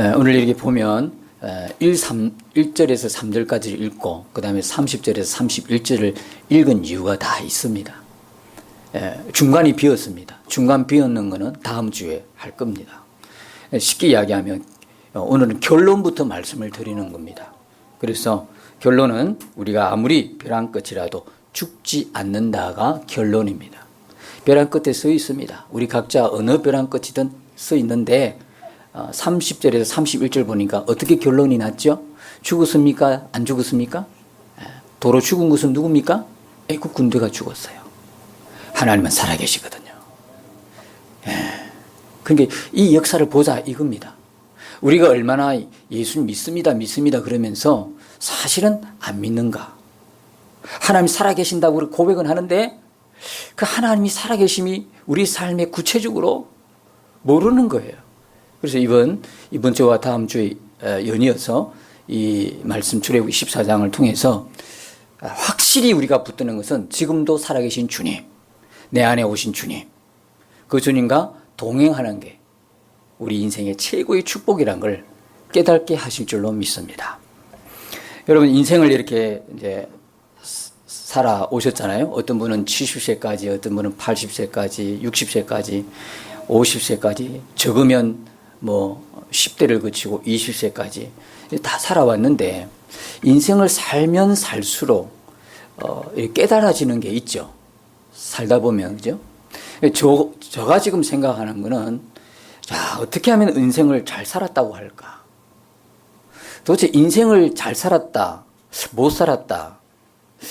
오늘 이렇게 보면 1절에서 3절까지를 읽고 그 다음에 30절에서 31절을 읽은 이유가 다 있습니다. 중간이 비었습니다. 중간 비었는 것은 다음 주에 할 겁니다. 쉽게 이야기하면 오늘은 결론부터 말씀을 드리는 겁니다. 그래서 결론은 우리가 아무리 벼랑 끝이라도 죽지 않는다가 결론입니다. 벼랑 끝에 써 있습니다. 우리 각자 어느 벼랑 끝이든 써 있는데 30절에서 31절 보니까 어떻게 결론이 났죠? 죽었습니까? 안 죽었습니까? 도로 죽은 것은 누굽니까? 애국 군대가 죽었어요. 하나님은 살아계시거든요. 그러니까 이 역사를 보자 이겁니다. 우리가 얼마나 예수 믿습니다 그러면서 사실은 안 믿는가? 하나님이 살아계신다고 고백은 하는데 그 하나님이 살아계심이 우리 삶에 구체적으로 모르는 거예요. 그래서 이번 주와 다음 주에 연이어서 이 말씀 출애굽기 14장을 통해서 확실히 우리가 붙드는 것은 지금도 살아계신 주님, 내 안에 오신 주님, 그 주님과 동행하는 게 우리 인생의 최고의 축복이란 걸 깨닫게 하실 줄로 믿습니다. 여러분 인생을 이렇게 이제 살아오셨잖아요. 어떤 분은 70세까지, 어떤 분은 80세까지, 60세까지, 50세까지, 적으면 10대를 거치고 20세까지 다 살아왔는데 인생을 살면 살수록 깨달아지는 게 있죠. 살다 보면, 그죠? 제가 지금 생각하는 거는, 자, 어떻게 하면 인생을 잘 살았다고 할까? 도대체 인생을 잘 살았다, 못 살았다,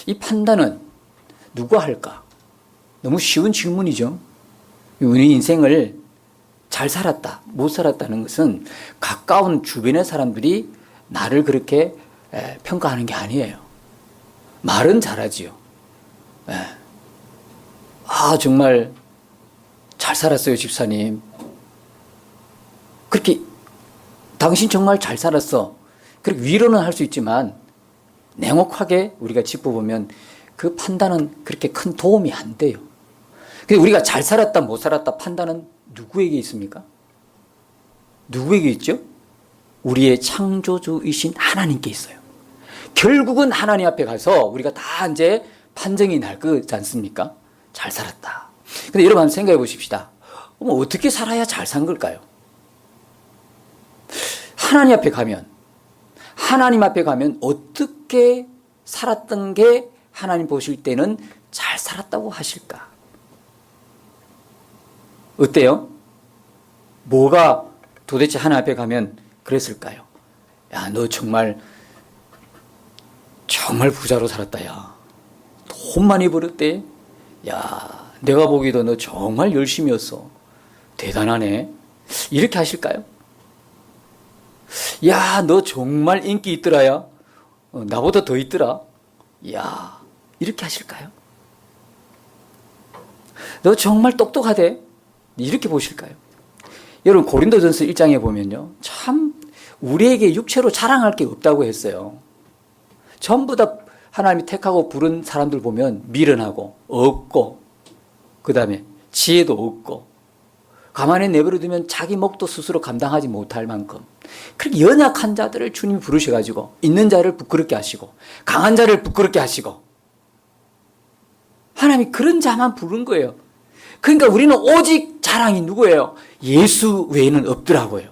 이 판단은 누가 할까? 너무 쉬운 질문이죠. 우리 인생을 잘 살았다, 못 살았다는 것은 가까운 주변의 사람들이 나를 그렇게 평가하는 게 아니에요. 말은 잘하지요. 정말 잘 살았어요, 집사님. 그렇게 당신 정말 잘 살았어. 그렇게 위로는 할 수 있지만 냉혹하게 우리가 짚어보면 그 판단은 그렇게 큰 도움이 안 돼요. 근데 우리가 잘 살았다, 못 살았다 판단은 누구에게 있습니까? 누구에게 있죠? 우리의 창조주이신 하나님께 있어요. 결국은 하나님 앞에 가서 우리가 다 이제 판정이 날 거지 않습니까? 잘 살았다. 근데 여러분 한번 생각해 보십시다. 어떻게 살아야 잘 산 걸까요? 하나님 앞에 가면 어떻게 살았던 게 하나님 보실 때는 잘 살았다고 하실까? 어때요? 뭐가 도대체 하나님 앞에 가면 그랬을까요? 야, 너 정말 부자로 살았다, 야. 돈 많이 벌었대. 야, 내가 보기에도 너 정말 열심히 했어. 대단하네. 이렇게 하실까요? 야, 너 정말 인기 있더라, 야. 나보다 더 있더라. 야, 이렇게 하실까요? 너 정말 똑똑하대. 이렇게 보실까요? 여러분 고린도전서 1장에 보면요, 참 우리에게 육체로 자랑할 게 없다고 했어요. 전부 다 하나님이 택하고 부른 사람들 보면 미련하고 없고, 그 다음에 지혜도 없고, 가만히 내버려두면 자기 목도 스스로 감당하지 못할 만큼 그렇게 연약한 자들을 주님이 부르셔가지고 있는 자를 부끄럽게 하시고 강한 자를 부끄럽게 하시고, 하나님이 그런 자만 부른 거예요. 그러니까 우리는 오직 자랑이 누구예요? 예수 외에는 없더라고요.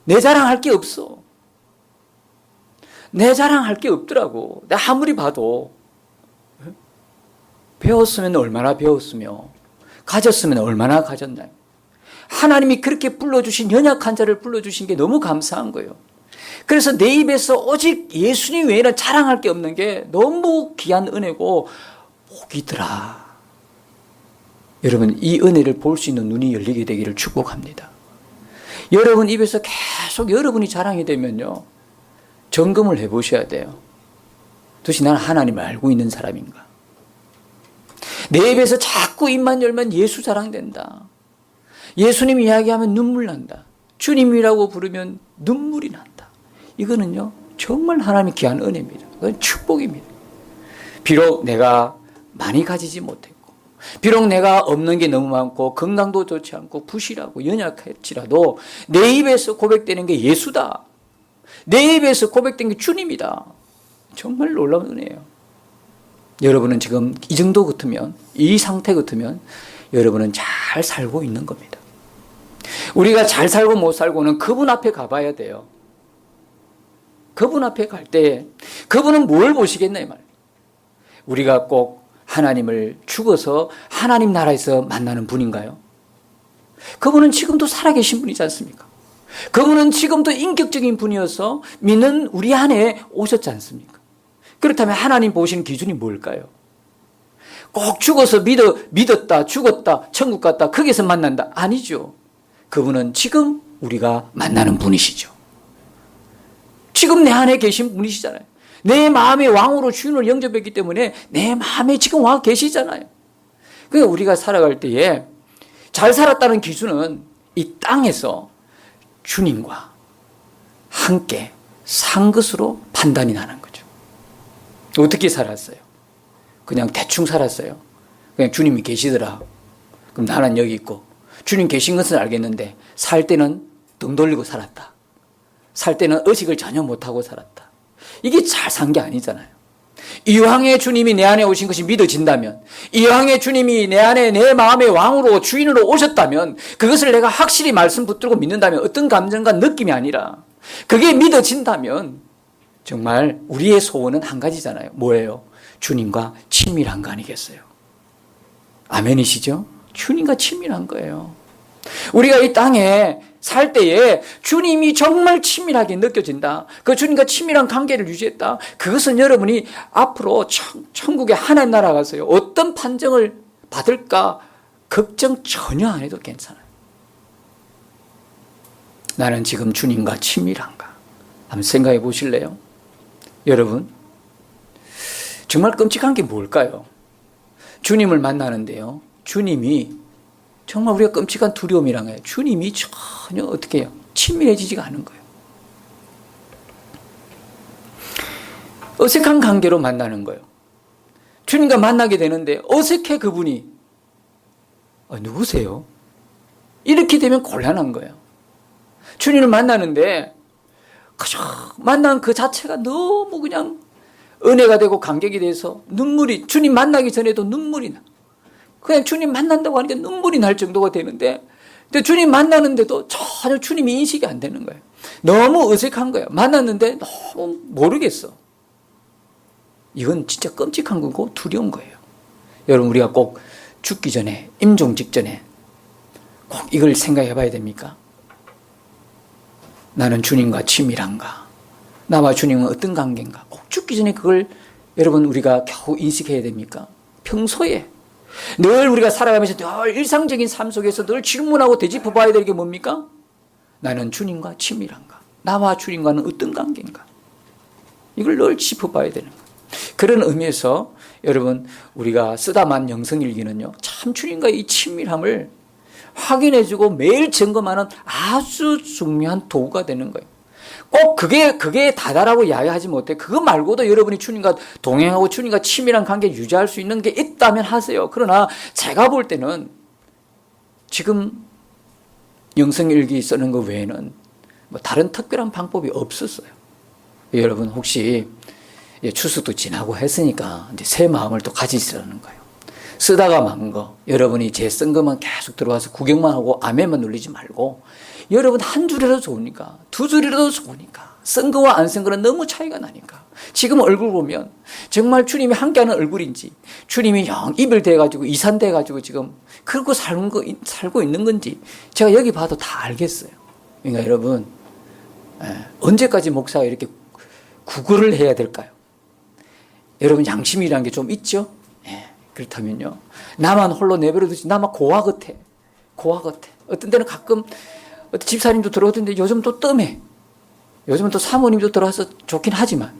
내 자랑할 게 없어. 내 자랑할 게 없더라고. 내가 아무리 봐도 배웠으면 얼마나 배웠으며 가졌으면 얼마나 가졌나. 하나님이 그렇게 불러주신 연약한 자를 불러주신 게 너무 감사한 거예요. 그래서 내 입에서 오직 예수님 외에는 자랑할 게 없는 게 너무 귀한 은혜고 복이더라. 여러분 이 은혜를 볼 수 있는 눈이 열리게 되기를 축복합니다. 여러분 입에서 계속 여러분이 자랑이 되면요, 점검을 해보셔야 돼요. 도대체 나는 하나님을 알고 있는 사람인가? 내 입에서 자꾸 입만 열면 예수 자랑된다. 예수님 이야기하면 눈물 난다. 주님이라고 부르면 눈물이 난다. 이거는요 정말 하나님의 귀한 은혜입니다. 그건 축복입니다. 비록 내가 많이 가지지 못했고 비록 내가 없는 게 너무 많고 건강도 좋지 않고 부실하고 연약할지라도 내 입에서 고백되는 게 예수다. 내 입에서 고백된 게 주님이다. 정말 놀라운 은혜예요. 여러분은 지금 이 정도 같으면, 이 상태 같으면 여러분은 잘 살고 있는 겁니다. 우리가 잘 살고 못 살고는 그분 앞에 가봐야 돼요. 그분 앞에 갈 때 그분은 뭘 보시겠나요? 말. 우리가 꼭 하나님을 죽어서 하나님 나라에서 만나는 분인가요? 그분은 지금도 살아계신 분이지 않습니까? 그분은 지금도 인격적인 분이어서 믿는 우리 안에 오셨지 않습니까? 그렇다면 하나님 보시는 기준이 뭘까요? 꼭 죽어서 믿었다, 죽었다, 천국 갔다, 거기서 만난다. 아니죠. 그분은 지금 우리가 만나는 분이시죠. 지금 내 안에 계신 분이시잖아요. 내 마음의 왕으로 주인을 영접했기 때문에 내 마음에 지금 와 계시잖아요. 그러니까 우리가 살아갈 때에 잘 살았다는 기준은 이 땅에서 주님과 함께 산 것으로 판단이 나는 거죠. 어떻게 살았어요? 그냥 대충 살았어요. 그냥 주님이 계시더라. 그럼 나는 여기 있고 주님 계신 것은 알겠는데 살 때는 등 돌리고 살았다. 살 때는 의식을 전혀 못하고 살았다. 이게 잘 산 게 아니잖아요. 이왕의 주님이 내 안에 오신 것이 믿어진다면, 이왕의 주님이 내 안에 내 마음의 왕으로 주인으로 오셨다면, 그것을 내가 확실히 말씀 붙들고 믿는다면 어떤 감정과 느낌이 아니라 그게 믿어진다면 정말 우리의 소원은 한 가지잖아요. 뭐예요? 주님과 친밀한 거 아니겠어요? 아멘이시죠? 주님과 친밀한 거예요. 우리가 이 땅에 살 때에 주님이 정말 친밀하게 느껴진다. 그 주님과 친밀한 관계를 유지했다. 그것은 여러분이 앞으로 천국의 하나님 나라 가서요, 어떤 판정을 받을까 걱정 전혀 안 해도 괜찮아요. 나는 지금 주님과 친밀한가? 한번 생각해 보실래요? 여러분, 정말 끔찍한 게 뭘까요? 주님을 만나는데요, 주님이 정말 우리가 끔찍한 두려움이란 거예요. 주님이 전혀 어떻게 해요? 친밀해지지가 않은 거예요. 어색한 관계로 만나는 거예요. 주님과 만나게 되는데 어색해 그분이. 누구세요? 이렇게 되면 곤란한 거예요. 주님을 만나는데 그저 만난 그 자체가 너무 그냥 은혜가 되고 감격이 돼서 눈물이, 주님 만나기 전에도 눈물이 나. 그냥 주님 만난다고 하니까 눈물이 날 정도가 되는데, 근데 주님 만나는데도 전혀 주님이 인식이 안 되는 거예요. 너무 어색한 거예요. 만났는데 너무 모르겠어. 이건 진짜 끔찍한 거고 두려운 거예요. 여러분, 우리가 꼭 죽기 전에, 임종 직전에 꼭 이걸 생각해 봐야 됩니까? 나는 주님과 친밀한가? 나와 주님은 어떤 관계인가? 꼭 죽기 전에 그걸 여러분 우리가 겨우 인식해야 됩니까? 평소에 늘 우리가 살아가면서 늘 일상적인 삶 속에서 늘 질문하고 되짚어 봐야 될 게 뭡니까? 나는 주님과 친밀한가? 나와 주님과는 어떤 관계인가? 이걸 늘 짚어봐야 되는 거예요. 그런 의미에서 여러분, 우리가 쓰다만 영성일기는요, 참 주님과 이 친밀함을 확인해주고 매일 점검하는 아주 중요한 도구가 되는 거예요. 꼭 그게 다다라고 이야기하지 못해. 그거 말고도 여러분이 주님과 동행하고 주님과 친밀한 관계 유지할 수 있는 게 있다면 하세요. 그러나 제가 볼 때는 지금 영성일기 쓰는 것 외에는 뭐 다른 특별한 방법이 없었어요. 여러분, 혹시 추수도 지나고 했으니까 이제 새 마음을 또 가지시라는 거예요. 쓰다가 만 거, 여러분이 제 쓴 것만 계속 들어와서 구경만 하고 아멘만 눌리지 말고, 여러분 한 줄이라도 좋으니까, 두 줄이라도 좋으니까, 쓴 거와 안 쓴 거는 너무 차이가 나니까, 지금 얼굴 보면 정말 주님이 함께하는 얼굴인지, 주님이 영 입을 대가지고 이산돼가지고 지금 그러고 살고 있는 건지 제가 여기 봐도 다 알겠어요. 그러니까 여러분, 언제까지 목사가 이렇게 구걸을 해야 될까요? 여러분, 양심이라는 게 좀 있죠? 그렇다면요, 나만 홀로 내버려두지, 나만 고아 같아. 어떤 때는 가끔 어떤 집사님도 들어오던데 요즘 또 뜸해. 요즘은 또 사모님도 들어와서 좋긴 하지만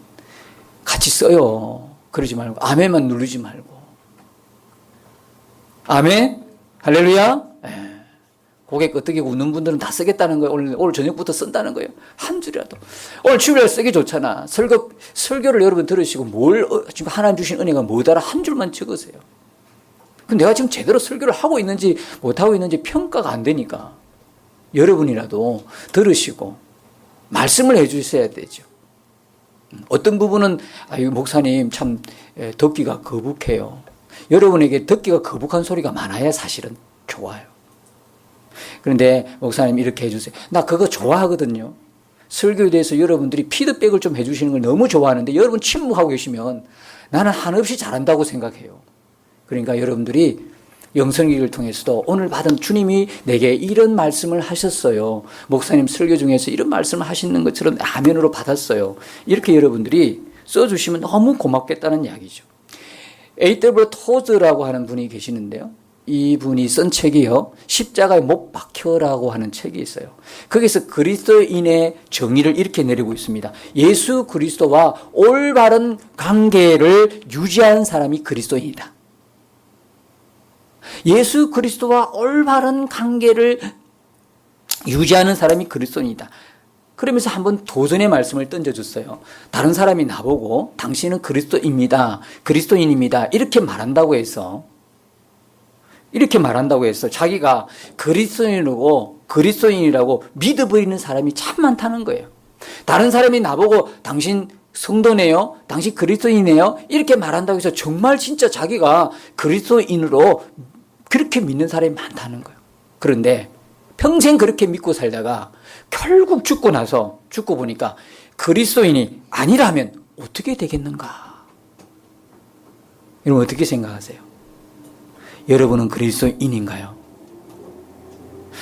같이 써요. 그러지 말고 아멘만 누르지 말고. 아멘? 할렐루야? 고개 끄덕이고 웃는 분들은 다 쓰겠다는 거예요. 오늘 저녁부터 쓴다는 거예요. 한 줄이라도. 오늘 주일날 쓰기 좋잖아. 설교를 여러분 들으시고 지금 하나님 주신 은혜가 뭐더라 한 줄만 적으세요. 근데 내가 지금 제대로 설교를 하고 있는지 못하고 있는지 평가가 안 되니까 여러분이라도 들으시고 말씀을 해 주셔야 되죠. 어떤 부분은 목사님 참 듣기가 거북해요. 여러분에게 듣기가 거북한 소리가 많아야 사실은 좋아요. 그런데 목사님 이렇게 해주세요. 나 그거 좋아하거든요. 설교에 대해서 여러분들이 피드백을 좀 해주시는 걸 너무 좋아하는데 여러분 침묵하고 계시면 나는 한없이 잘한다고 생각해요. 그러니까 여러분들이 영성기를 통해서도 오늘 받은 주님이 내게 이런 말씀을 하셨어요. 목사님 설교 중에서 이런 말씀을 하시는 것처럼 아멘으로 받았어요. 이렇게 여러분들이 써주시면 너무 고맙겠다는 이야기죠. A.W. 토즈라고 하는 분이 계시는데요. 이분이 쓴 책이요. 십자가에 못 박혀라고 하는 책이 있어요. 거기서 그리스도인의 정의를 이렇게 내리고 있습니다. 예수 그리스도와 올바른 관계를 유지한 사람이 그리스도인이다. 예수 그리스도와 올바른 관계를 유지하는 사람이 그리스도인이다. 그러면서 한번 도전의 말씀을 던져줬어요. 다른 사람이 나보고 당신은 그리스도입니다. 그리스도인입니다. 이렇게 말한다고 해서 자기가 그리스도인이라고 믿어버리는 사람이 참 많다는 거예요. 다른 사람이 나보고 당신 성도네요. 당신 그리스도인이네요. 이렇게 말한다고 해서 정말 진짜 자기가 그리스도인으로 그렇게 믿는 사람이 많다는 거예요. 그런데 평생 그렇게 믿고 살다가 결국 죽고 보니까 그리스도인이 아니라면 어떻게 되겠는가? 여러분 어떻게 생각하세요? 여러분은 그리스도인인가요?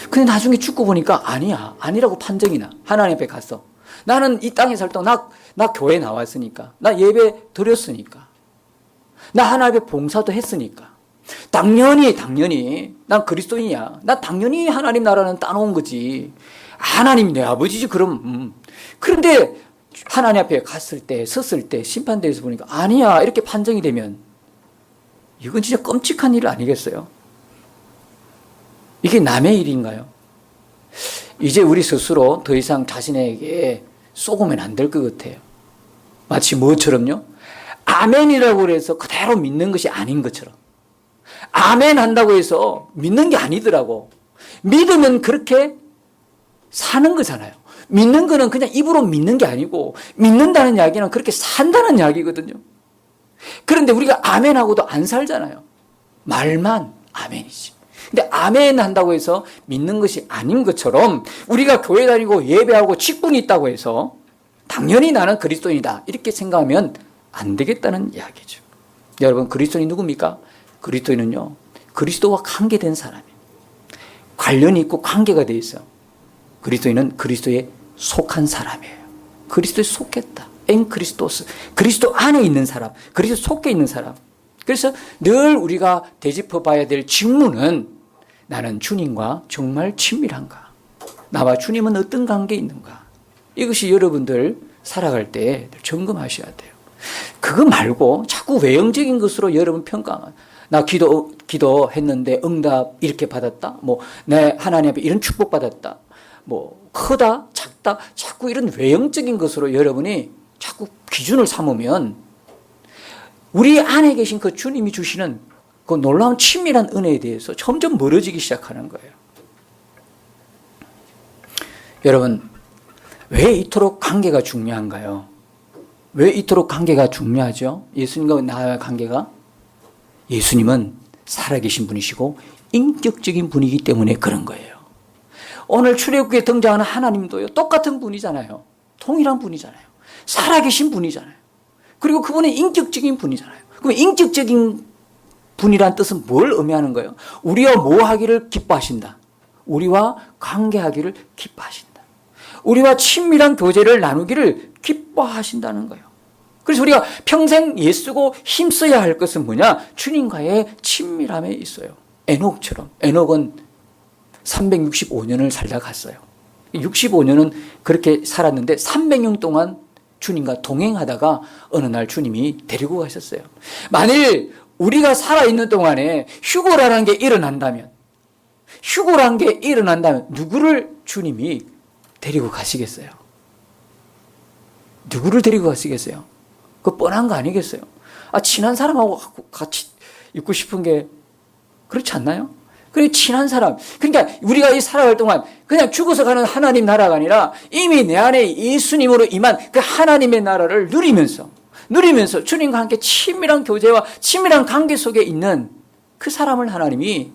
근데 나중에 죽고 보니까 아니라고 판정이 나. 하나님 앞에 갔어. 나는 이 땅에 살 동안 나 교회 나왔으니까, 나 예배 드렸으니까, 나 하나님 앞에 봉사도 했으니까, 당연히 난 그리스도인이야. 나 당연히 하나님 나라는 따놓은 거지. 하나님이 내 아버지지 그럼. 그런데 하나님 앞에 섰을 때 심판대에서 보니까 아니야 이렇게 판정이 되면 이건 진짜 끔찍한 일 아니겠어요? 이게 남의 일인가요? 이제 우리 스스로 더 이상 자신에게 쏘으면 안 될 것 같아요. 마치 뭐처럼요? 아멘이라고 해서 그대로 믿는 것이 아닌 것처럼. 아멘 한다고 해서 믿는 게 아니더라고. 믿으면 그렇게 사는 거잖아요. 믿는 거는 그냥 입으로 믿는 게 아니고 믿는다는 이야기는 그렇게 산다는 이야기거든요. 그런데 우리가 아멘하고도 안 살잖아요. 말만 아멘이지. 근데 아멘 한다고 해서 믿는 것이 아닌 것처럼 우리가 교회 다니고 예배하고 직분이 있다고 해서 당연히 나는 그리스도인이다 이렇게 생각하면 안 되겠다는 이야기죠. 여러분 그리스도인이 누굽니까? 그리스도인은요 그리스도와 관계된 사람이에요. 관련이 있고 관계가 돼 있어요. 그리스도인은 그리스도에 속한 사람이에요. 그리스도에 속했다. 엔 그리스도스. 그리스도 안에 있는 사람. 그리스도 속해 있는 사람. 그래서 늘 우리가 되짚어 봐야 될 질문은 나는 주님과 정말 친밀한가? 나와 주님은 어떤 관계에 있는가? 이것이 여러분들 살아갈 때 점검하셔야 돼요. 그거 말고 자꾸 외형적인 것으로 여러분 평가하면 나 기도했는데 응답 이렇게 받았다. 내 하나님 앞에 이런 축복 받았다. 크다, 작다, 자꾸 이런 외형적인 것으로 여러분이 자꾸 기준을 삼으면 우리 안에 계신 그 주님이 주시는 그 놀라운 친밀한 은혜에 대해서 점점 멀어지기 시작하는 거예요. 여러분, 왜 이토록 관계가 중요한가요? 왜 이토록 관계가 중요하죠? 예수님과 나와의 관계가? 예수님은 살아계신 분이시고 인격적인 분이기 때문에 그런 거예요. 오늘 출애굽기에 등장하는 하나님도요, 똑같은 분이잖아요. 동일한 분이잖아요. 살아계신 분이잖아요. 그리고 그분은 인격적인 분이잖아요. 그럼 인격적인 분이란 뜻은 뭘 의미하는 거예요? 우리와 뭐 하기를 기뻐하신다. 우리와 관계하기를 기뻐하신다. 우리와 친밀한 교제를 나누기를 기뻐하신다는 거예요. 그래서 우리가 평생 애쓰고 힘써야 할 것은 뭐냐? 주님과의 친밀함에 있어요. 에녹처럼. 에녹은 365년을 살다 갔어요. 65년은 그렇게 살았는데 300년 동안 주님과 동행하다가 어느 날 주님이 데리고 가셨어요. 만일 우리가 살아있는 동안에 휴고라는 게 일어난다면 누구를 주님이 데리고 가시겠어요? 누구를 데리고 가시겠어요? 그거 뻔한 거 아니겠어요? 친한 사람하고 같이 있고 싶은 게 그렇지 않나요? 그리고 친한 사람. 그러니까 우리가 이 살아갈 동안 그냥 죽어서 가는 하나님 나라가 아니라 이미 내 안에 예수님으로 임한 그 하나님의 나라를 누리면서 주님과 함께 친밀한 교제와 친밀한 관계 속에 있는 그 사람을 하나님이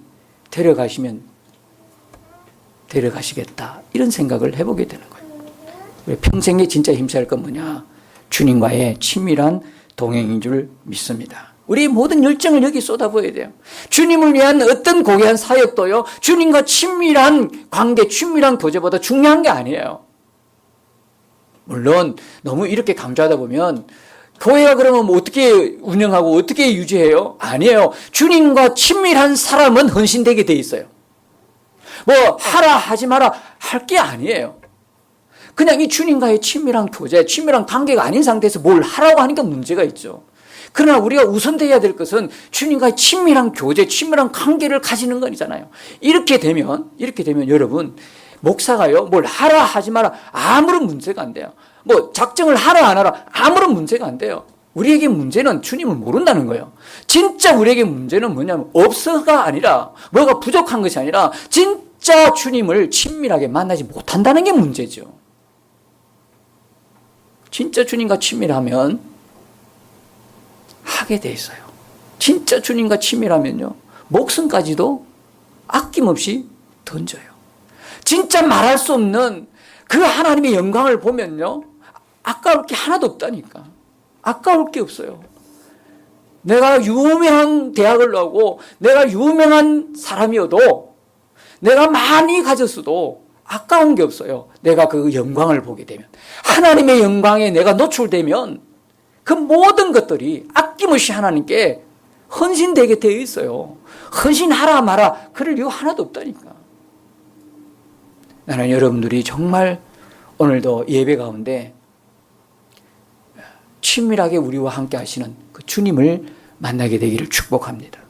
데려가시겠다. 이런 생각을 해보게 되는 거예요. 평생에 진짜 힘써야 할 건 뭐냐? 주님과의 친밀한 동행인 줄 믿습니다. 우리의 모든 열정을 여기 쏟아부어야 돼요. 주님을 위한 어떤 고귀한 사역도요, 주님과 친밀한 관계, 친밀한 교제보다 중요한 게 아니에요. 물론 너무 이렇게 강조하다 보면 교회가 그러면 뭐 어떻게 운영하고 어떻게 유지해요? 아니에요. 주님과 친밀한 사람은 헌신되게 돼 있어요. 뭐 하라 하지 마라 할 게 아니에요. 그냥 이 주님과의 친밀한 교제, 친밀한 관계가 아닌 상태에서 뭘 하라고 하니까 문제가 있죠. 그러나 우리가 우선돼야 될 것은 주님과의 친밀한 교제, 친밀한 관계를 가지는 것이잖아요. 이렇게 되면 여러분, 목사가요, 뭘 하라 하지 마라 아무런 문제가 안 돼요. 뭐 작정을 하라 안 하라 아무런 문제가 안 돼요. 우리에게 문제는 주님을 모른다는 거예요. 진짜 우리에게 문제는 뭐냐면 없어가 아니라 뭐가 부족한 것이 아니라 진짜 주님을 친밀하게 만나지 못한다는 게 문제죠. 진짜 주님과 친밀하면 하게 돼 있어요. 진짜 주님과 친밀하면요, 목숨까지도 아낌없이 던져요. 진짜 말할 수 없는 그 하나님의 영광을 보면요, 아까울 게 하나도 없다니까. 아까울 게 없어요. 내가 유명한 대학을 나오고 내가 유명한 사람이어도 내가 많이 가졌어도 아까운 게 없어요. 내가 그 영광을 보게 되면, 하나님의 영광에 내가 노출되면 그 모든 것들이 아낌없이 하나님께 헌신되게 되어 있어요. 헌신하라 마라 그럴 이유 하나도 없다니까. 나는 여러분들이 정말 오늘도 예배 가운데 친밀하게 우리와 함께 하시는 그 주님을 만나게 되기를 축복합니다.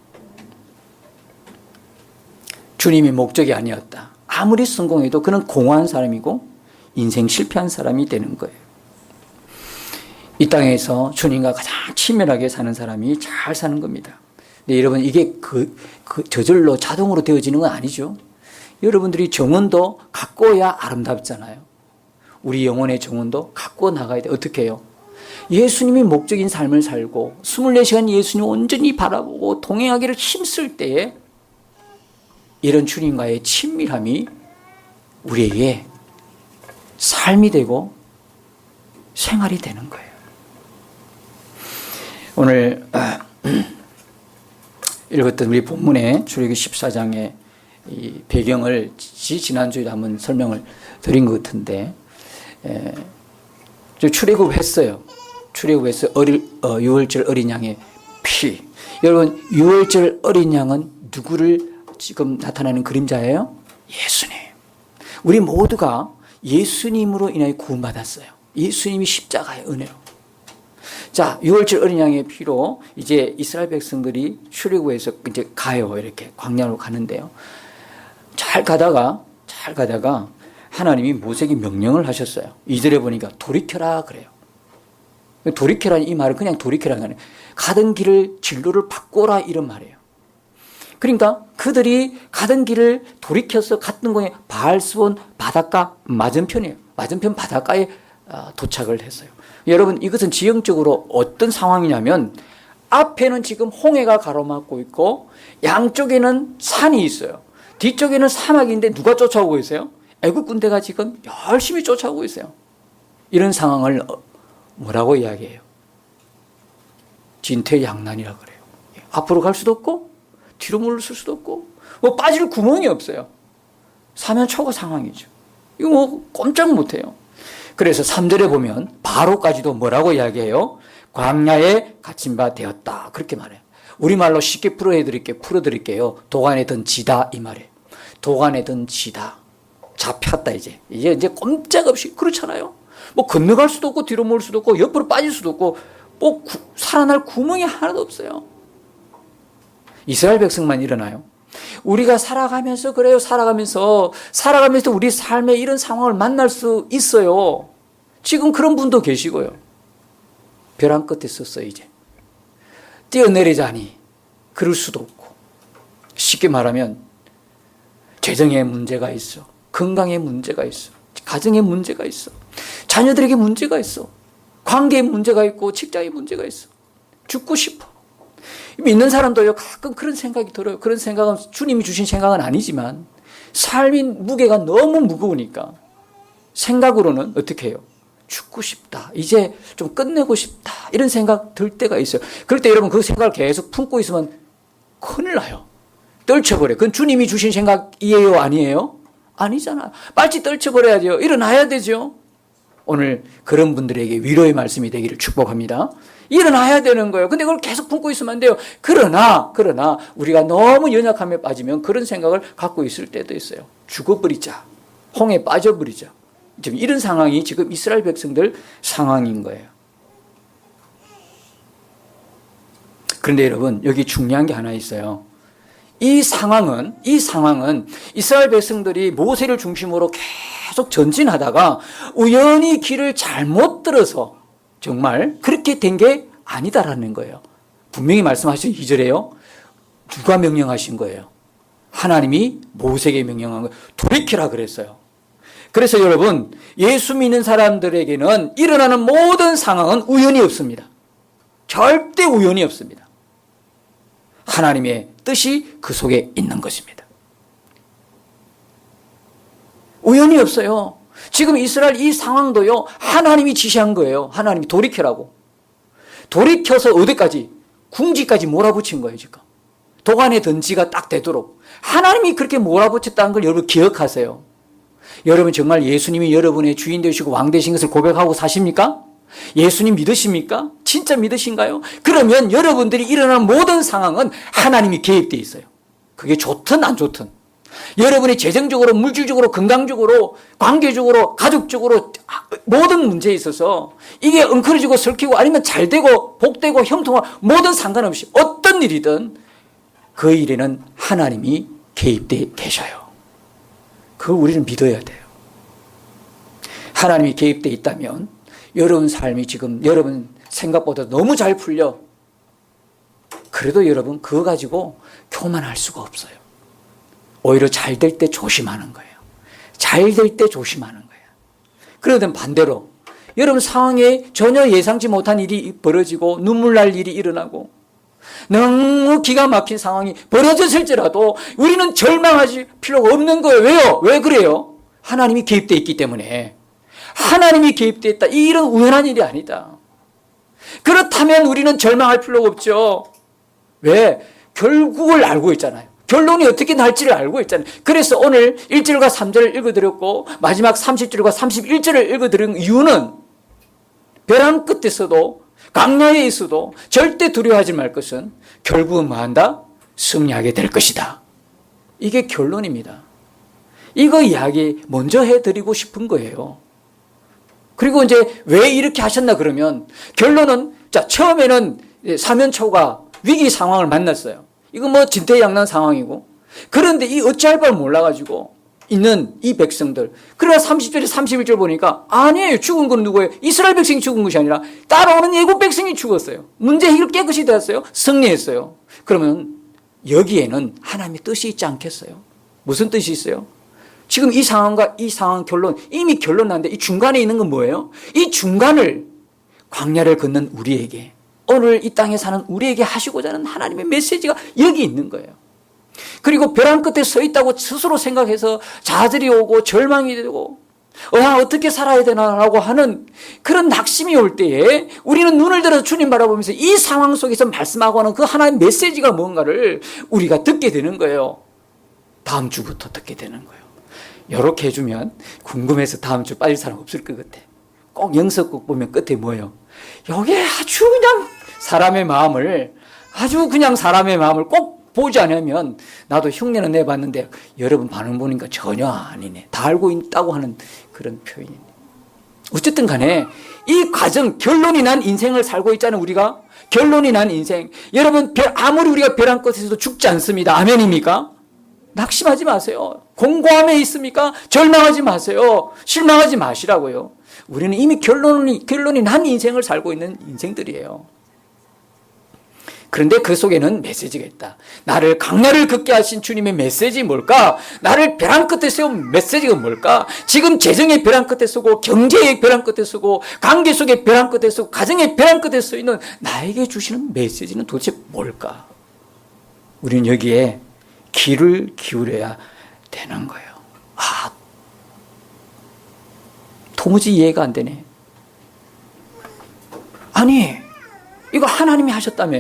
주님이 목적이 아니었다. 아무리 성공해도 그는 공허한 사람이고 인생 실패한 사람이 되는 거예요. 이 땅에서 주님과 가장 친밀하게 사는 사람이 잘 사는 겁니다. 근데 여러분, 이게 저절로 자동으로 되어지는 건 아니죠. 여러분들이 정원도 가꿔야 아름답잖아요. 우리 영혼의 정원도 가꿔 나가야 돼. 어떻게 해요? 예수님이 목적인 삶을 살고 24시간 예수님 온전히 바라보고 동행하기를 힘쓸 때에 이런 주님과의 친밀함이 우리에게 삶이 되고 생활이 되는 거예요. 오늘 읽었던 우리 본문의 출애굽기 14장의 이 배경을 지난주에도 한번 설명을 드린 것 같은데, 출애굽했어요. 출애굽해서 유월절 어린 양의 피. 여러분, 유월절 어린 양은 누구를 지금 나타내는 그림자예요? 예수님. 우리 모두가 예수님으로 인하여 구원받았어요. 예수님이 십자가의 은혜로. 자, 유월절 어린 양의 피로 이제 이스라엘 백성들이 출애굽해서 이제 가요. 이렇게 광야로 가는데요. 잘 가다가 하나님이 모세에게 명령을 하셨어요. 2절에 보니까 돌이켜라 그래요. 돌이켜라는 이 말은 그냥 돌이켜라는 게 아니에요. 가던 길을 진로를 바꿔라 이런 말이에요. 그러니까 그들이 가던 길을 돌이켜서 갔던 곳이 바알스본 바닷가 맞은편이에요. 맞은편 바닷가에 도착을 했어요. 여러분, 이것은 지형적으로 어떤 상황이냐면 앞에는 지금 홍해가 가로막고 있고 양쪽에는 산이 있어요. 뒤쪽에는 사막인데 누가 쫓아오고 있어요? 애국 군대가 지금 열심히 쫓아오고 있어요. 이런 상황을 뭐라고 이야기해요? 진퇴양난이라고 그래요. 앞으로 갈 수도 없고 뒤로 물러설 수도 없고 뭐 빠질 구멍이 없어요. 사면초가 상황이죠. 이거 뭐 꼼짝 못해요. 그래서 3절에 보면 바로까지도 뭐라고 이야기해요? 광야에 갇힌 바 되었다. 그렇게 말해요. 우리말로 쉽게 풀어드릴게요. 도간에 든 지다 이 말이에요. 도간에 든 지다. 잡혔다 이제 꼼짝없이. 그렇잖아요. 뭐 건너갈 수도 없고 뒤로 몰 수도 없고 옆으로 빠질 수도 없고 뭐 살아날 구멍이 하나도 없어요. 이스라엘 백성만 일어나요. 우리가 살아가면서 그래요. 살아가면서 우리 삶에 이런 상황을 만날 수 있어요. 지금 그런 분도 계시고요. 벼랑 끝에 섰어요. 이제 뛰어내리자니 그럴 수도 없고 쉽게 말하면 재정에 문제가 있어, 건강에 문제가 있어, 가정에 문제가 있어, 자녀들에게 문제가 있어, 관계에 문제가 있고 직장에 문제가 있어. 죽고 싶어. 믿는 사람도요, 가끔 그런 생각이 들어요. 그런 생각은 주님이 주신 생각은 아니지만 삶의 무게가 너무 무거우니까 생각으로는 어떻게 해요? 죽고 싶다. 이제 좀 끝내고 싶다. 이런 생각 들 때가 있어요. 그럴 때 여러분 그 생각을 계속 품고 있으면 큰일 나요. 떨쳐버려요. 그건 주님이 주신 생각이에요? 아니에요? 아니잖아요. 빨리 떨쳐버려야죠. 일어나야 되죠. 오늘 그런 분들에게 위로의 말씀이 되기를 축복합니다. 일어나야 되는 거예요. 근데 그걸 계속 품고 있으면 안 돼요. 그러나 우리가 너무 연약함에 빠지면 그런 생각을 갖고 있을 때도 있어요. 죽어버리자. 홍에 빠져버리자. 지금 이런 상황이 지금 이스라엘 백성들 상황인 거예요. 그런데 여러분, 여기 중요한 게 하나 있어요. 이 상황은 이스라엘 백성들이 모세를 중심으로 계속 전진하다가 우연히 길을 잘못 들어서 정말 그렇게 된 게 아니다라는 거예요. 분명히 말씀하신 2절에요. 누가 명령하신 거예요? 하나님이 모세에게 명령한 거예요. 돌이키라 그랬어요. 그래서 여러분, 예수 믿는 사람들에게는 일어나는 모든 상황은 우연이 없습니다. 절대 우연이 없습니다. 하나님의 뜻이 그 속에 있는 것입니다. 우연이 없어요. 지금 이스라엘 이 상황도요, 하나님이 지시한 거예요. 하나님이 돌이키라고. 돌이켜서 어디까지? 궁지까지 몰아붙인 거예요, 지금. 도간의 던지가 딱 되도록. 하나님이 그렇게 몰아붙였다는 걸 여러분 기억하세요. 여러분 정말 예수님이 여러분의 주인 되시고 왕 되신 것을 고백하고 사십니까? 예수님 믿으십니까? 진짜 믿으신가요? 그러면 여러분들이 일어나는 모든 상황은 하나님이 개입되어 있어요. 그게 좋든 안 좋든. 여러분이 재정적으로, 물질적으로, 건강적으로, 관계적으로, 가족적으로 모든 문제에 있어서 이게 엉클어지고 설키고 아니면 잘되고 복되고 형통하고 모든 상관없이 어떤 일이든 그 일에는 하나님이 개입되어 계셔요. 그걸 우리는 믿어야 돼요. 하나님이 개입되어 있다면 여러분 삶이 지금 여러분 생각보다 너무 잘 풀려. 그래도 여러분 그거 가지고 교만할 수가 없어요. 오히려 잘 될 때 조심하는 거예요. 잘 될 때 조심하는 거예요. 그러든 반대로 여러분 상황에 전혀 예상치 못한 일이 벌어지고 눈물 날 일이 일어나고 너무 기가 막힌 상황이 벌어졌을지라도 우리는 절망하실 필요가 없는 거예요. 왜요? 왜 그래요? 하나님이 개입되어 있기 때문에. 하나님이 개입되어 있다. 이 일은 우연한 일이 아니다. 그렇다면 우리는 절망할 필요가 없죠. 왜? 결국을 알고 있잖아요. 결론이 어떻게 날지를 알고 있잖아요. 그래서 오늘 1절과 3절을 읽어드렸고 마지막 30절과 31절을 읽어드린 이유는 벼랑 끝에서도 강야에 있어도 절대 두려워하지 말 것은 결국은 뭐한다? 승리하게 될 것이다. 이게 결론입니다. 이거 이야기 먼저 해드리고 싶은 거예요. 그리고 이제 왜 이렇게 하셨나 그러면 결론은 자 처음에는 사면초가 위기 상황을 만났어요. 이거 뭐 진퇴양난 상황이고 그런데 이 어찌할 바를 몰라가지고 있는 이 백성들 그러나 30절에 31절 보니까 아니에요. 죽은 건 누구예요? 이스라엘 백성이 죽은 것이 아니라 따라오는 애국 백성이 죽었어요. 문제 해결 깨끗이 되었어요. 승리했어요. 그러면 여기에는 하나님의 뜻이 있지 않겠어요? 무슨 뜻이 있어요? 지금 이 상황과 이 상황 결론 이미 결론 났는데 이 중간에 있는 건 뭐예요? 이 중간을 광야를 걷는 우리에게 오늘 이 땅에 사는 우리에게 하시고자 하는 하나님의 메시지가 여기 있는 거예요. 그리고 벼랑 끝에 서 있다고 스스로 생각해서 좌절이 오고 절망이 되고 어떻게 살아야 되나라고 하는 그런 낙심이 올 때에 우리는 눈을 들어서 주님 바라보면서 이 상황 속에서 말씀하고 하는 그 하나의 메시지가 뭔가를 우리가 듣게 되는 거예요. 다음 주부터 듣게 되는 거예요. 이렇게 해주면 궁금해서 다음 주 빠질 사람 없을 것 같아. 꼭 영서꼭 보면 끝에 뭐예요? 여기에 아주 그냥 사람의 마음을 꼭 보지 않으면 나도 흉내는 내봤는데 여러분 반응 보니까 전혀 아니네. 다 알고 있다고 하는 그런 표현이네. 어쨌든 간에 이 과정 결론이 난 인생을 살고 있잖아요. 우리가 결론이 난 인생. 여러분 아무리 우리가 벼랑 끝에서도 죽지 않습니다. 아멘입니까? 낙심하지 마세요. 공고함에 있습니까? 절망하지 마세요. 실망하지 마시라고요. 우리는 이미 결론이 난 인생을 살고 있는 인생들이에요. 그런데 그 속에는 메시지가 있다. 나를 강야를 걷게 하신 주님의 메시지 뭘까? 나를 벼랑 끝에 세운 메시지가 뭘까? 지금 재정의 벼랑 끝에 서고 경제의 벼랑 끝에 서고 관계 속의 벼랑 끝에 서고 가정의 벼랑 끝에 서 있는 나에게 주시는 메시지는 도대체 뭘까? 우리는 여기에 귀를 기울여야 되는 거예요. 도무지 이해가 안 되네. 아니, 이거 하나님이 하셨다며.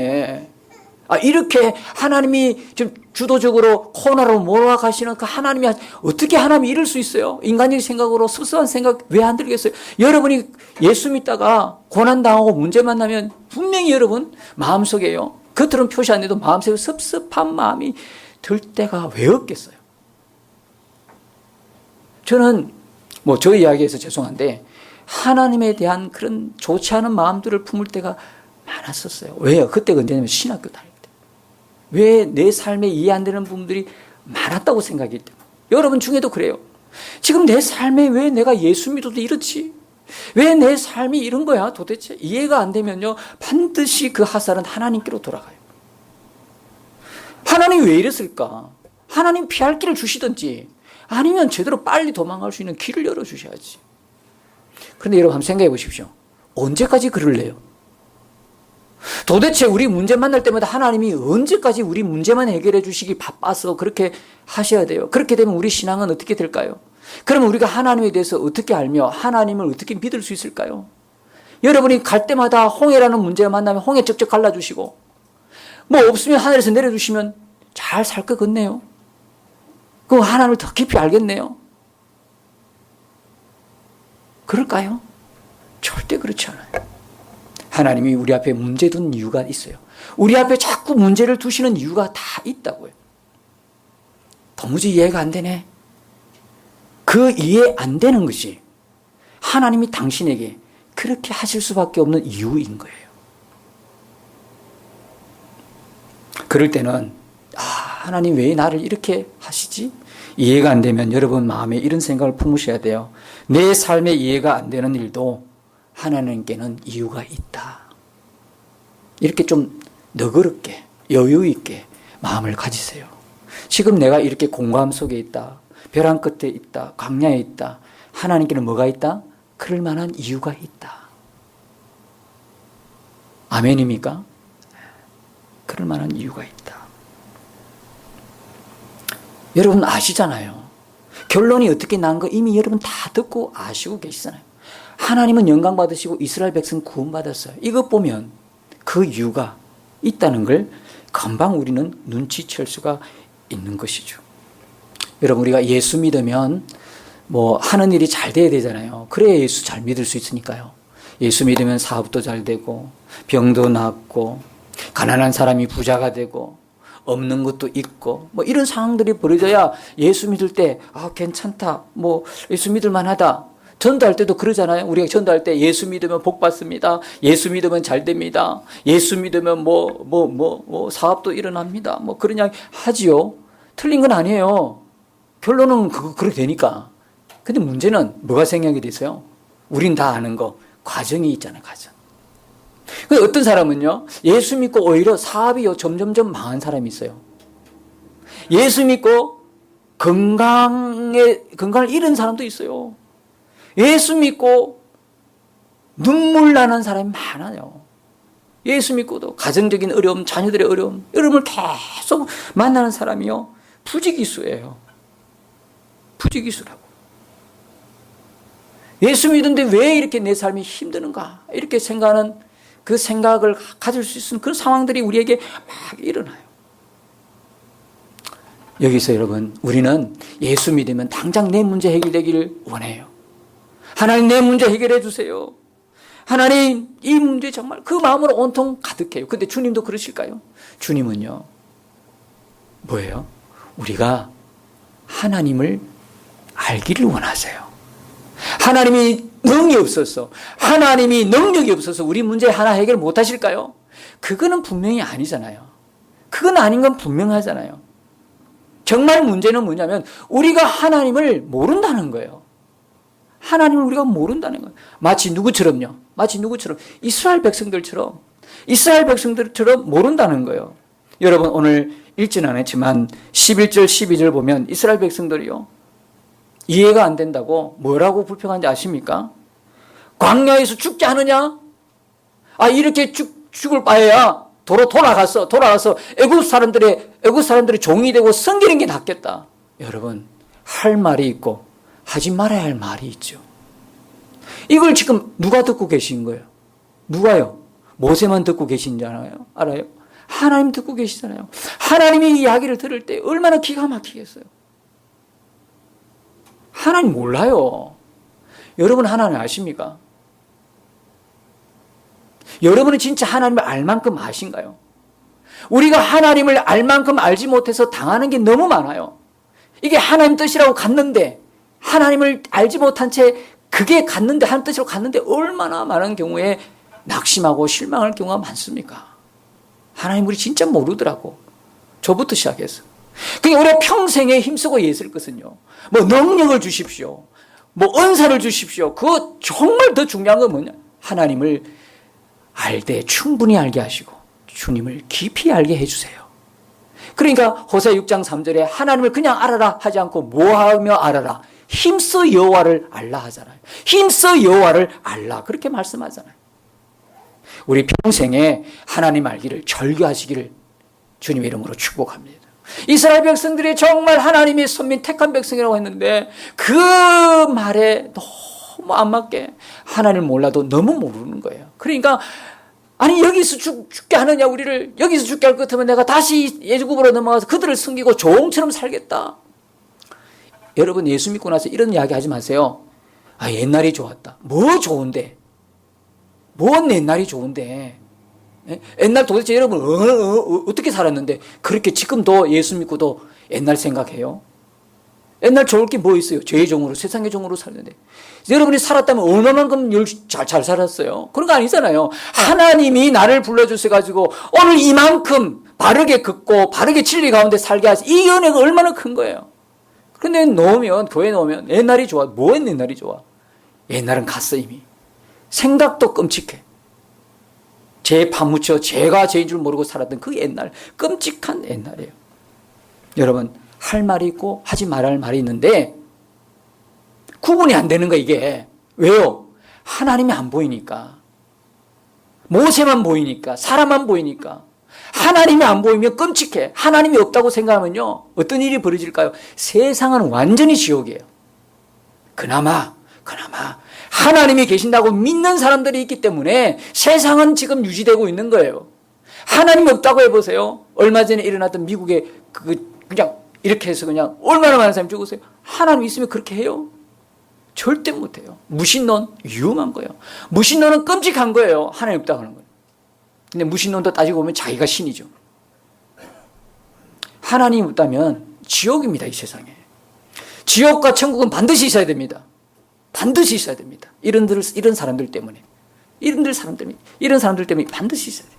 이렇게 하나님이 지금 주도적으로 코로나로 몰아가시는 그 하나님이 어떻게 하나님이 이럴 수 있어요? 인간적인 생각으로 섭섭한 생각 왜 안 들겠어요? 여러분이 예수 믿다가 고난당하고 문제 만나면 분명히 여러분 마음속에요. 겉으로는 표시 안 해도 마음속에 섭섭한 마음이 들 때가 왜 없겠어요? 저는 저 이야기해서 죄송한데 하나님에 대한 그런 좋지 않은 마음들을 품을 때가 많았었어요. 왜요? 그때가 언제냐면 신학교 다닐 때. 왜 내 삶에 이해 안 되는 부분들이 많았다고 생각이 때문에. 여러분 중에도 그래요. 지금 내 삶에 왜 내가 예수 믿어도 이렇지? 왜 내 삶이 이런 거야 도대체? 이해가 안 되면요. 반드시 그 하살은 하나님께로 돌아가요. 하나님이 왜 이랬을까? 하나님 피할 길을 주시든지 아니면 제대로 빨리 도망갈 수 있는 길을 열어주셔야지. 그런데 여러분 한번 생각해 보십시오. 언제까지 그럴래요? 도대체 우리 문제 만날 때마다 하나님이 언제까지 우리 문제만 해결해 주시기 바빠서 그렇게 하셔야 돼요? 그렇게 되면 우리 신앙은 어떻게 될까요? 그러면 우리가 하나님에 대해서 어떻게 알며 하나님을 어떻게 믿을 수 있을까요? 여러분이 갈 때마다 홍해라는 문제가 만나면 홍해 적적 갈라주시고 없으면 하늘에서 내려주시면 잘 살 것 같네요. 그럼 하나님을 더 깊이 알겠네요. 그럴까요? 절대 그렇지 않아요. 하나님이 우리 앞에 문제 둔 이유가 있어요. 우리 앞에 자꾸 문제를 두시는 이유가 다 있다고요. 도무지 이해가 안 되네. 그 이해 안 되는 것이 하나님이 당신에게 그렇게 하실 수밖에 없는 이유인 거예요. 그럴 때는 하나님 왜 나를 이렇게 하시지? 이해가 안 되면 여러분 마음에 이런 생각을 품으셔야 돼요. 내 삶에 이해가 안 되는 일도 하나님께는 이유가 있다. 이렇게 좀 너그럽게 여유 있게 마음을 가지세요. 지금 내가 이렇게 공감 속에 있다. 벼랑 끝에 있다. 광야에 있다. 하나님께는 뭐가 있다? 그럴 만한 이유가 있다. 아멘입니까? 그럴 만한 이유가 있다. 여러분 아시잖아요. 결론이 어떻게 난 거 이미 여러분 다 듣고 아시고 계시잖아요. 하나님은 영광 받으시고 이스라엘 백성 구원받았어요. 이것 보면 그 이유가 있다는 걸 금방 우리는 눈치챌 수가 있는 것이죠. 여러분 우리가 예수 믿으면 하는 일이 잘 돼야 되잖아요. 그래야 예수 잘 믿을 수 있으니까요. 예수 믿으면 사업도 잘 되고 병도 낫고 가난한 사람이 부자가 되고 없는 것도 있고 이런 상황들이 벌어져야 예수 믿을 때 괜찮다. 예수 믿을 만하다. 전도할 때도 그러잖아요. 우리가 전도할 때 예수 믿으면 복 받습니다. 예수 믿으면 잘 됩니다. 예수 믿으면 사업도 일어납니다. 그런 이야기 하지요. 틀린 건 아니에요. 결론은 그렇게 되니까. 근데 문제는 뭐가 생각이 돼서요? 우린 다 아는 거. 과정이 있잖아요. 과정. 어떤 사람은요, 예수 믿고 오히려 사업이 점점점 망한 사람이 있어요. 예수 믿고 건강을 잃은 사람도 있어요. 예수 믿고 눈물 나는 사람이 많아요. 예수 믿고도 가정적인 어려움, 자녀들의 어려움을 계속 만나는 사람이요. 부지기수예요. 부지기수라고. 예수 믿는데 왜 이렇게 내 삶이 힘드는가? 이렇게 생각하는 그 생각을 가질 수 있는 그런 상황들이 우리에게 막 일어나요. 여기서 여러분, 우리는 예수 믿으면 당장 내 문제 해결되기를 원해요. 하나님 내 문제 해결해 주세요. 하나님 이 문제 정말 그 마음으로 온통 가득해요. 근데 주님도 그러실까요? 주님은요. 뭐예요? 우리가 하나님을 알기를 원하세요. 하나님이 능력이 없어서 하나님이 능력이 없어서 우리 문제 하나 해결 못 하실까요? 그거는 분명히 아니잖아요. 그건 아닌 건 분명하잖아요. 정말 문제는 뭐냐면 우리가 하나님을 모른다는 거예요. 하나님을 우리가 모른다는 거예요. 마치 누구처럼요? 마치 누구처럼? 이스라엘 백성들처럼 이스라엘 백성들처럼 모른다는 거예요. 여러분 오늘 읽지는 않았지만 11절 12절 보면 이스라엘 백성들이요, 이해가 안 된다고 뭐라고 불평한지 아십니까? 광야에서 죽지 않으냐? 이렇게 죽을 바에야 돌아가서 애굽 사람들의 종이 되고 섬기는 게 낫겠다. 여러분, 할 말이 있고 하지 말아야 할 말이 있죠. 이걸 지금 누가 듣고 계신 거예요? 누가요? 모세만 듣고 계신 줄 알아요? 하나님 듣고 계시잖아요. 하나님이 이야기를 들을 때 얼마나 기가 막히겠어요. 하나님 몰라요. 여러분 하나님 아십니까? 여러분은 진짜 하나님을 알 만큼 아신가요? 우리가 하나님을 알 만큼 알지 못해서 당하는 게 너무 많아요. 이게 하나님 뜻이라고 갔는데, 하나님을 알지 못한 채 그게 갔는데, 하나님 뜻으로 갔는데 얼마나 많은 경우에 낙심하고 실망할 경우가 많습니까? 하나님 우리 진짜 모르더라고. 저부터 시작해서. 그게 우리가 평생에 힘쓰고 예술 것은요, 뭐 능력을 주십시오, 뭐 은사를 주십시오. 그거 정말 더 중요한 건 뭐냐? 하나님을 알 때 충분히 알게 하시고 주님을 깊이 알게 해주세요. 그러니까 호세 6장 3절에 하나님을 그냥 알아라 하지 않고 뭐하며 알아라? 힘써 여호와를 알라 하잖아요. 힘써 여호와를 알라, 그렇게 말씀하잖아요. 우리 평생에 하나님 알기를 절규하시기를 주님의 이름으로 축복합니다. 이스라엘 백성들이 정말 하나님의 선민 택한 백성이라고 했는데 그 말에 너무 안 맞게 하나님을 몰라도 너무 모르는 거예요. 그러니까 여기서 죽게 하느냐, 우리를 여기서 죽게 할 것 같으면 내가 다시 애굽으로 넘어가서 그들을 섬기고 종처럼 살겠다. 여러분 예수 믿고 나서 이런 이야기 하지 마세요. 옛날이 좋았다. 뭐 좋은데? 뭔 옛날이 좋은데? 옛날 도대체 여러분 어떻게 살았는데 그렇게 지금도 예수 믿고도 옛날 생각해요? 옛날 좋을 게 뭐 있어요? 죄의 종으로, 세상의 종으로 살는데 여러분이 살았다면 얼마만큼 잘 살았어요? 그런 거 아니잖아요. 하나님이 나를 불러주셔가지고 오늘 이만큼 바르게 긋고 바르게 진리 가운데 살게 하시, 이 은혜가 얼마나 큰 거예요. 그런데 교회 놓으면 옛날이 좋아. 뭐 옛날이 좋아? 옛날은 갔어 이미. 생각도 끔찍해. 죄에 파묻혀 죄가 죄인 줄 모르고 살았던 그 옛날, 끔찍한 옛날이에요. 여러분 할 말이 있고 하지 말아야 할 말이 있는데 구분이 안 되는 거예요. 이게 왜요? 하나님이 안 보이니까, 모세만 보이니까, 사람만 보이니까. 하나님이 안 보이면 끔찍해. 하나님이 없다고 생각하면요 어떤 일이 벌어질까요? 세상은 완전히 지옥이에요. 그나마 하나님이 계신다고 믿는 사람들이 있기 때문에 세상은 지금 유지되고 있는 거예요. 하나님이 없다고 해보세요. 얼마 전에 일어났던 미국의 그냥 이렇게 해서 그냥 얼마나 많은 사람이 죽었어요. 하나님 있으면 그렇게 해요? 절대 못해요. 무신론 위험한 거예요. 무신론은 끔찍한 거예요. 하나님 없다고 하는 거예요. 근데 무신론도 따지고 보면 자기가 신이죠. 하나님 없다면 지옥입니다. 이 세상에. 지옥과 천국은 반드시 있어야 됩니다. 반드시 있어야 됩니다. 이런 사람들 때문에. 이런 사람들 때문에 반드시 있어야 돼요.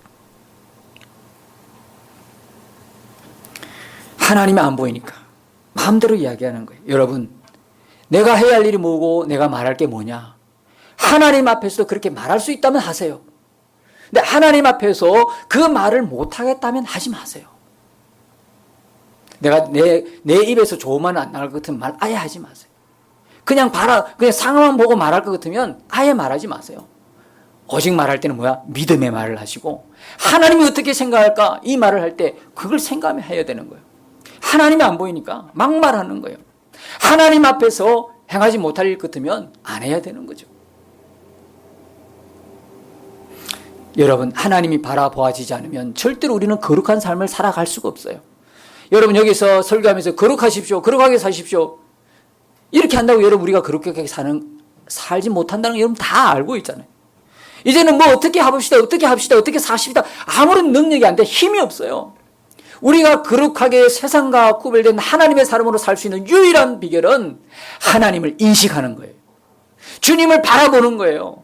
하나님이 안 보이니까 마음대로 이야기하는 거예요. 여러분, 내가 해야 할 일이 뭐고 내가 말할 게 뭐냐? 하나님 앞에서 그렇게 말할 수 있다면 하세요. 근데 하나님 앞에서 그 말을 못하겠다면 하지 마세요. 내가 내 입에서 좋은 말은 안 나올 것 같으면 말 아예 하지 마세요. 그냥 상황만 보고 말할 것 같으면 아예 말하지 마세요. 오직 말할 때는 뭐야? 믿음의 말을 하시고, 하나님이 어떻게 생각할까? 이 말을 할 때 그걸 생각하며 해야 되는 거예요. 하나님이 안 보이니까 막 말하는 거예요. 하나님 앞에서 행하지 못할 일 같으면 안 해야 되는 거죠. 여러분, 하나님이 바라보아지지 않으면 절대로 우리는 거룩한 삶을 살아갈 수가 없어요. 여러분, 여기서 설교하면서 거룩하십시오, 거룩하게 사십시오, 이렇게 한다고 여러분 우리가 거룩하게 살지 못한다는 거 여러분 다 알고 있잖아요. 이제는 뭐 어떻게 합시다, 어떻게 사십시다, 아무런 능력이 안 돼. 힘이 없어요. 우리가 거룩하게 세상과 구별된 하나님의 사람으로 살 수 있는 유일한 비결은 하나님을 인식하는 거예요. 주님을 바라보는 거예요.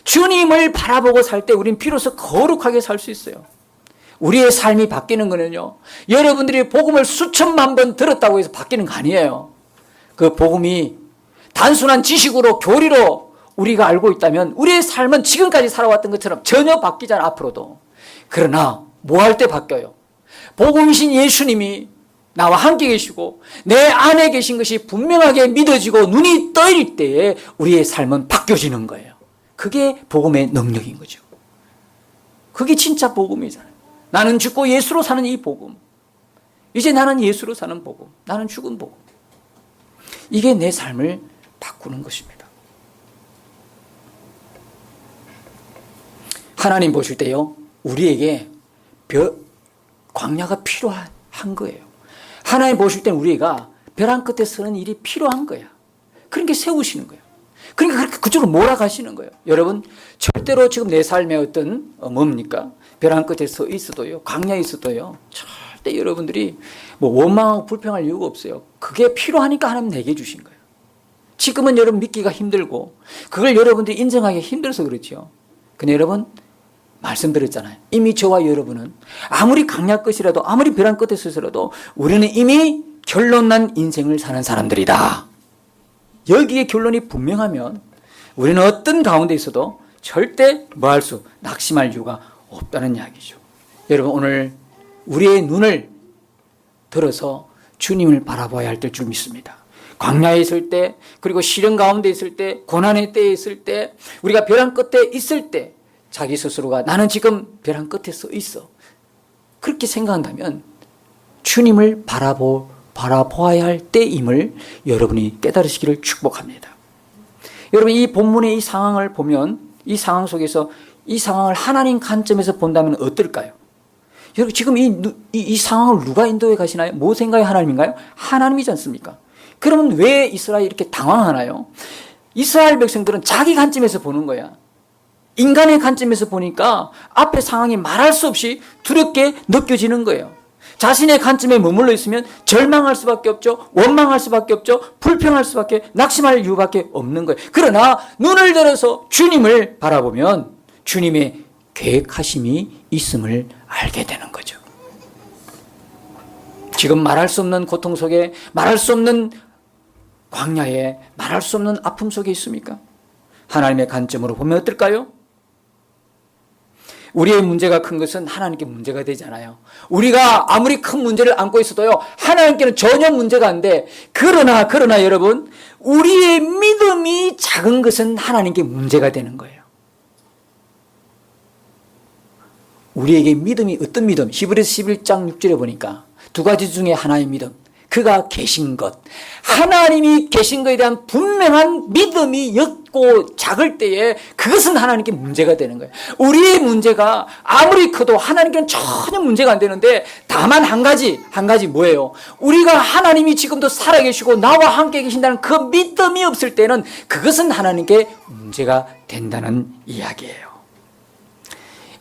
주님을 바라보고 살 때 우리는 비로소 거룩하게 살 수 있어요. 우리의 삶이 바뀌는 거는요, 여러분들이 복음을 수천만 번 들었다고 해서 바뀌는 거 아니에요. 그 복음이 단순한 지식으로, 교리로 우리가 알고 있다면 우리의 삶은 지금까지 살아왔던 것처럼 전혀 바뀌지 않아 앞으로도. 그러나 뭐 할 때 바뀌어요? 복음이신 예수님이 나와 함께 계시고 내 안에 계신 것이 분명하게 믿어지고 눈이 떠일 때에 우리의 삶은 바뀌어지는 거예요. 그게 복음의 능력인 거죠. 그게 진짜 복음이잖아요. 나는 죽고 예수로 사는 이 복음. 이제 나는 예수로 사는 복음. 나는 죽은 복음. 이게 내 삶을 바꾸는 것입니다. 하나님 보실 때요, 우리에게 광야가 필요한 거예요. 하나님 보실 때는 우리가 벼랑 끝에 서는 일이 필요한 거야. 그러니까 세우시는 거예요. 그러니까 그렇게 그쪽으로 몰아가시는 거예요. 여러분, 절대로 지금 내 삶의 어떤 뭡니까? 벼랑 끝에 서 있어도요, 광야에 있어도요, 절대 여러분들이 뭐 원망하고 불평할 이유가 없어요. 그게 필요하니까 하나님 내게 주신 거예요. 지금은 여러분 믿기가 힘들고 그걸 여러분들이 인정하기 힘들어서 그렇죠. 근데 여러분, 말씀드렸잖아요. 이미 저와 여러분은 아무리 강약 끝이라도 아무리 벼랑 끝에 서서라도 우리는 이미 결론난 인생을 사는 사람들이다. 여기에 결론이 분명하면 우리는 어떤 가운데 있어도 절대 낙심할 이유가 없다는 이야기죠. 여러분, 오늘 우리의 눈을 들어서 주님을 바라봐야 할 줄 믿습니다. 광야에 있을 때, 그리고 시련 가운데 있을 때, 고난의 때에 있을 때, 우리가 벼랑 끝에 있을 때 자기 스스로가 나는 지금 벼랑 끝에 서 있어. 그렇게 생각한다면 주님을 바라보아야 할 때임을 여러분이 깨달으시기를 축복합니다. 여러분, 이 본문의 이 상황을 보면 이 상황 속에서 이 상황을 하나님 관점에서 본다면 어떨까요? 여러분, 지금 이 상황을 누가 인도해 가시나요? 모세인가요? 하나님인가요? 하나님이지 않습니까? 그러면 왜 이스라엘이 이렇게 당황하나요? 이스라엘 백성들은 자기 관점에서 보는 거야. 인간의 관점에서 보니까 앞에 상황이 말할 수 없이 두렵게 느껴지는 거예요. 자신의 관점에 머물러 있으면 절망할 수밖에 없죠. 원망할 수밖에 없죠. 불평할 수밖에, 낙심할 이유밖에 없는 거예요. 그러나 눈을 들어서 주님을 바라보면 주님의 계획하심이 있음을 알게 되는 거죠. 지금 말할 수 없는 고통 속에, 말할 수 없는 광야에, 말할 수 없는 아픔 속에 있습니까? 하나님의 관점으로 보면 어떨까요? 우리의 문제가 큰 것은 하나님께 문제가 되지 않아요. 우리가 아무리 큰 문제를 안고 있어도요, 하나님께는 전혀 문제가 안 돼. 그러나 여러분, 우리의 믿음이 작은 것은 하나님께 문제가 되는 거예요. 우리에게 믿음이 어떤 믿음? 히브리서 11장 6절에 보니까 두 가지 중에 하나의 믿음. 그가 계신 것. 하나님이 계신 것에 대한 분명한 믿음이 였고 작을 때에 그것은 하나님께 문제가 되는 거예요. 우리의 문제가 아무리 커도 하나님께는 전혀 문제가 안 되는데 다만 한 가지 뭐예요? 우리가 하나님이 지금도 살아계시고 나와 함께 계신다는 그 믿음이 없을 때는 그것은 하나님께 문제가 된다는 이야기예요.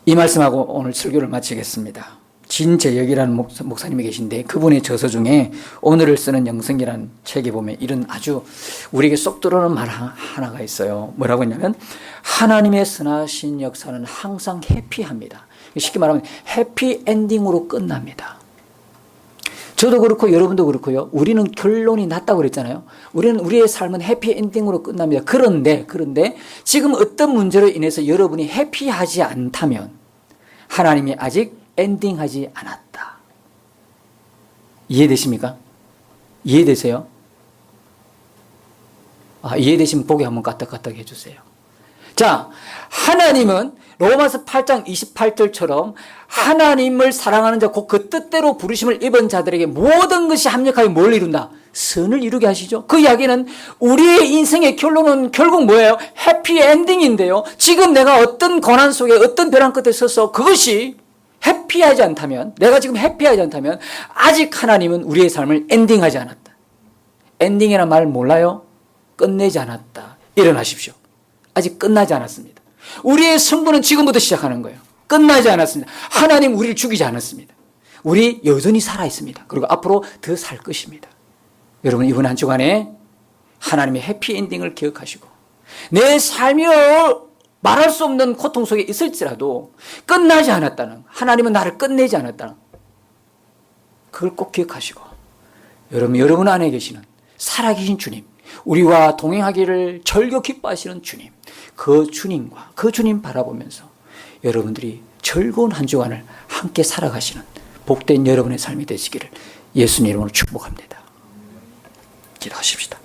이 말씀하고 오늘 설교를 마치겠습니다. 진재혁이라는 목사님이 계신데 그분의 저서 중에 오늘을 쓰는 영성이라는 책에 보면 이런 아주 우리에게 쏙 들어오는 말 하나가 있어요. 뭐라고 했냐면 하나님의 선하신 역사는 항상 해피합니다. 쉽게 말하면 해피엔딩으로 끝납니다. 저도 그렇고 여러분도 그렇고요. 우리는 결론이 났다고 그랬잖아요. 우리의 삶은 해피엔딩으로 끝납니다. 그런데 지금 어떤 문제로 인해서 여러분이 해피하지 않다면 하나님이 아직 엔딩하지 않았다. 이해되십니까? 이해되세요? 이해되시면 보기 한번 까딱까딱 해주세요. 자, 하나님은 로마서 8장 28절처럼 하나님을 사랑하는 자, 곧 그 뜻대로 부르심을 입은 자들에게 모든 것이 합력하여 뭘 이룬다? 선을 이루게 하시죠. 그 이야기는 우리의 인생의 결론은 결국 뭐예요? 해피엔딩인데요. 지금 내가 어떤 고난 속에 어떤 벼랑 끝에 서서 그것이 해피하지 않다면, 내가 지금 해피하지 않다면 아직 하나님은 우리의 삶을 엔딩하지 않았다. 엔딩이라는 말 몰라요? 끝내지 않았다. 일어나십시오. 아직 끝나지 않았습니다. 우리의 승부는 지금부터 시작하는 거예요. 끝나지 않았습니다. 하나님 우리를 죽이지 않았습니다. 우리 여전히 살아있습니다. 그리고 앞으로 더 살 것입니다. 여러분, 이번 한 주간에 하나님의 해피엔딩을 기억하시고 내 삶이 말할 수 없는 고통 속에 있을지라도 끝나지 않았다는, 하나님은 나를 끝내지 않았다는, 그걸 꼭 기억하시고 여러분 안에 계시는 살아계신 주님, 우리와 동행하기를 절교 기뻐하시는 주님, 그 주님과 그 주님 바라보면서 여러분들이 즐거운 한 주간을 함께 살아가시는 복된 여러분의 삶이 되시기를 예수님 이름으로 축복합니다. 기도하십시다.